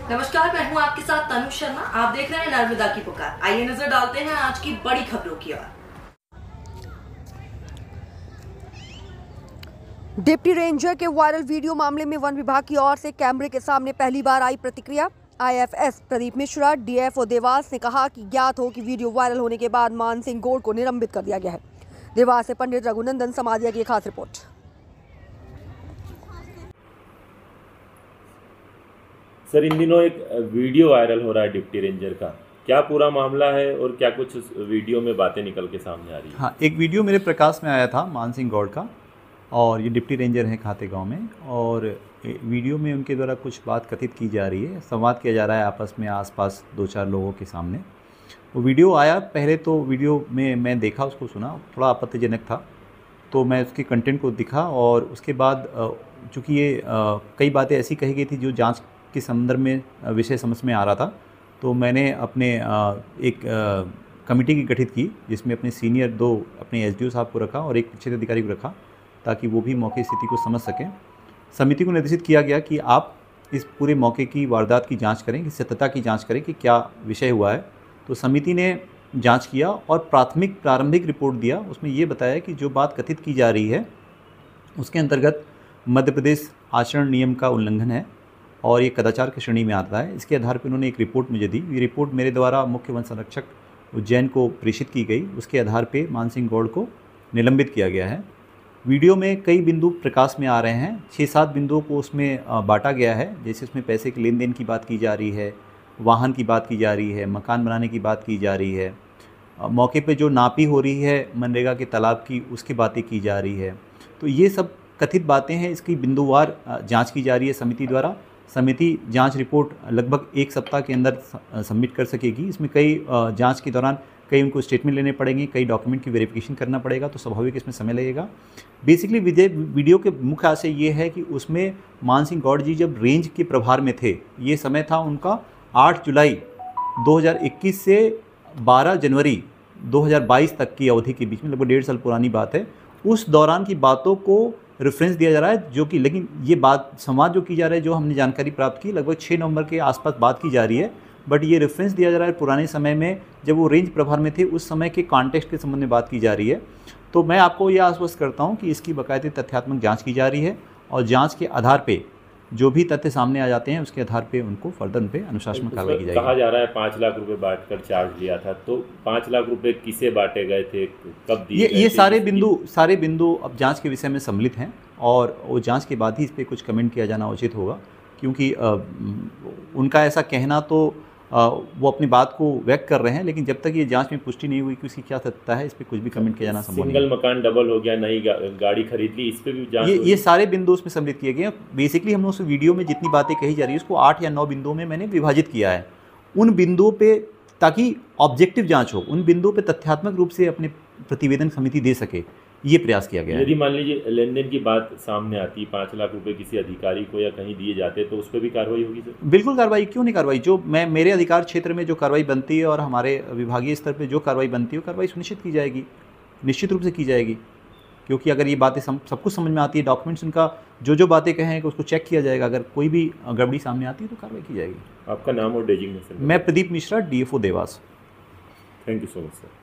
नमस्कार, मैं हूं आपके साथ तनु शर्मा। आप देख रहे हैं नर्मदा की पुकार। आइए नजर डालते हैं आज की बड़ी खबरों की ओर। डिप्टी रेंजर के वायरल वीडियो मामले में वन विभाग की ओर से कैमरे के सामने पहली बार आई प्रतिक्रिया। आईएफएस प्रदीप मिश्रा डीएफओ देवास ने कहा कि ज्ञात हो कि वीडियो वायरल होने के बाद मान सिंह गौड़ को निलंबित कर दिया गया है। देवास से पंडित रघुनंदन समाधिया की खास रिपोर्ट। सर, इन दिनों एक वीडियो वायरल हो रहा है डिप्टी रेंजर का, क्या पूरा मामला है और क्या कुछ उस वीडियो में बातें निकल के सामने आ रही है? हाँ, एक वीडियो मेरे प्रकाश में आया था मान सिंह गौड़ का, और ये डिप्टी रेंजर हैं खाते गांव में, और वीडियो में उनके द्वारा कुछ बात कथित की जा रही है, संवाद किया जा रहा है आपस में आसपास 2-4 लोगों के सामने। वो वीडियो आया, पहले तो वीडियो में मैं देखा, उसको सुना, थोड़ा आपत्तिजनक था, तो मैं उसके कंटेंट को दिखा, और उसके बाद चूँकि ये कई बातें ऐसी कही गई थी जो जाँच के संदर्भ में विषय समझ में आ रहा था, तो मैंने अपने एक कमेटी की गठित की, जिसमें अपने सीनियर 2 अपने एसडीओ साहब को रखा और एक क्षेत्र अधिकारी को रखा, ताकि वो भी मौके की स्थिति को समझ सकें। समिति को निर्देशित किया गया कि आप इस पूरे मौके की वारदात की जांच करें, कि सत्यता की जांच करें कि क्या विषय हुआ है। तो समिति ने जांच किया और प्रारंभिक रिपोर्ट दिया। उसमें ये बताया कि जो बात कथित की जा रही है उसके अंतर्गत मध्य प्रदेश आचरण नियम का उल्लंघन है और ये कदाचार की श्रेणी में आता है। इसके आधार पर उन्होंने एक रिपोर्ट मुझे दी। ये रिपोर्ट मेरे द्वारा मुख्य वन संरक्षक उज्जैन को प्रेषित की गई। उसके आधार पर मान सिंह गौड़ को निलंबित किया गया है। वीडियो में कई बिंदु प्रकाश में आ रहे हैं, 6-7 बिंदुओं को उसमें बांटा गया है। जैसे उसमें पैसे के लेन देन की बात की जा रही है, वाहन की बात की जा रही है, मकान बनाने की बात की जा रही है, मौके पे जो नापी हो रही है मनरेगा के तालाब की, उसकी बातें की जा रही है। तो ये सब कथित बातें हैं, इसकी बिंदुवार जांच की जा रही है समिति द्वारा। समिति जांच रिपोर्ट लगभग 1 सप्ताह के अंदर सबमिट कर सकेगी। इसमें कई जांच के दौरान कई उनको स्टेटमेंट लेने पड़ेंगे, कई डॉक्यूमेंट की वेरिफिकेशन करना पड़ेगा, तो स्वाभाविक इसमें समय लगेगा। बेसिकली वीडियो के मुख्य आशय ये है कि उसमें मान सिंह गौड़ जी जब रेंज के प्रभार में थे, ये समय था उनका 8 जुलाई 2021 से 12 जनवरी 2022 तक की अवधि के बीच में, लगभग 1.5 साल पुरानी बात है। उस दौरान की बातों को रेफरेंस दिया जा रहा है, जो कि लेकिन ये बात संवाद जो की जा रहा है, जो हमने जानकारी प्राप्त की, लगभग 6 नवंबर के आसपास बात की जा रही है, बट ये रेफरेंस दिया जा रहा है पुराने समय में जब वो रेंज प्रभार में थे, उस समय के कॉन्टेक्स्ट के संबंध में बात की जा रही है। तो मैं आपको ये आश्वस्त करता हूँ कि इसकी बाकायदे तथ्यात्मक जांच की जा रही है, और जांच के आधार पे जो भी तथ्य सामने आ जाते हैं उसके आधार पे उनको फर्दर उन पे अनुशासनात्मक कार्रवाई की जाएगी। कहा जा रहा है 5 लाख रुपए बांटकर चार्ज लिया था, तो 5 लाख रुपए किसे बांटे गए थे, कब दिए गए ये थे? सारे बिंदु अब जांच के विषय में सम्मिलित हैं, और वो जांच के बाद ही इस पर कुछ कमेंट किया जाना उचित होगा, क्योंकि उनका ऐसा कहना तो वो अपनी बात को व्यक्त कर रहे हैं, लेकिन जब तक ये जांच में पुष्टि नहीं हुई कि उसकी क्या सत्यता है, इस पर कुछ भी कमेंट किया जाना संभव नहीं है। सिंगल मकान डबल हो गया, नई गाड़ी खरीद ली, इस पे भी जांच ये सारे बिंदु उसमें सम्मिलित किए गए हैं। बेसिकली हमने उस वीडियो में जितनी बातें कही जा रही है उसको 8 या 9 बिंदुओं में मैंने विभाजित किया है, उन बिंदुओं पे, ताकि ऑब्जेक्टिव जांच हो, उन बिंदुओं पे तथ्यात्मक रूप से अपने प्रतिवेदन समिति दे सके, ये प्रयास किया गया है। यदि मान लीजिए लेन देन की बात सामने आती, 5 लाख रुपए किसी अधिकारी को या कहीं दिए जाते, तो उस पर भी कार्रवाई होगी सर? बिल्कुल कार्रवाई, क्यों नहीं कार्रवाई। जो मेरे अधिकार क्षेत्र में जो कार्रवाई बनती है और हमारे विभागीय स्तर पे जो कार्रवाई बनती है, वो कार्रवाई सुनिश्चित की जाएगी, निश्चित रूप से की जाएगी। क्योंकि अगर ये बातें सब कुछ समझ में आती है, डॉक्यूमेंट्स उनका जो बातें कहें उसको चेक किया जाएगा, अगर कोई भी गड़बड़ी सामने आती है तो कार्रवाई की जाएगी। आपका नाम और डेजिग्नेशन? मैं Pradeep Mishra, DFO Dewas. Thank you so much sir.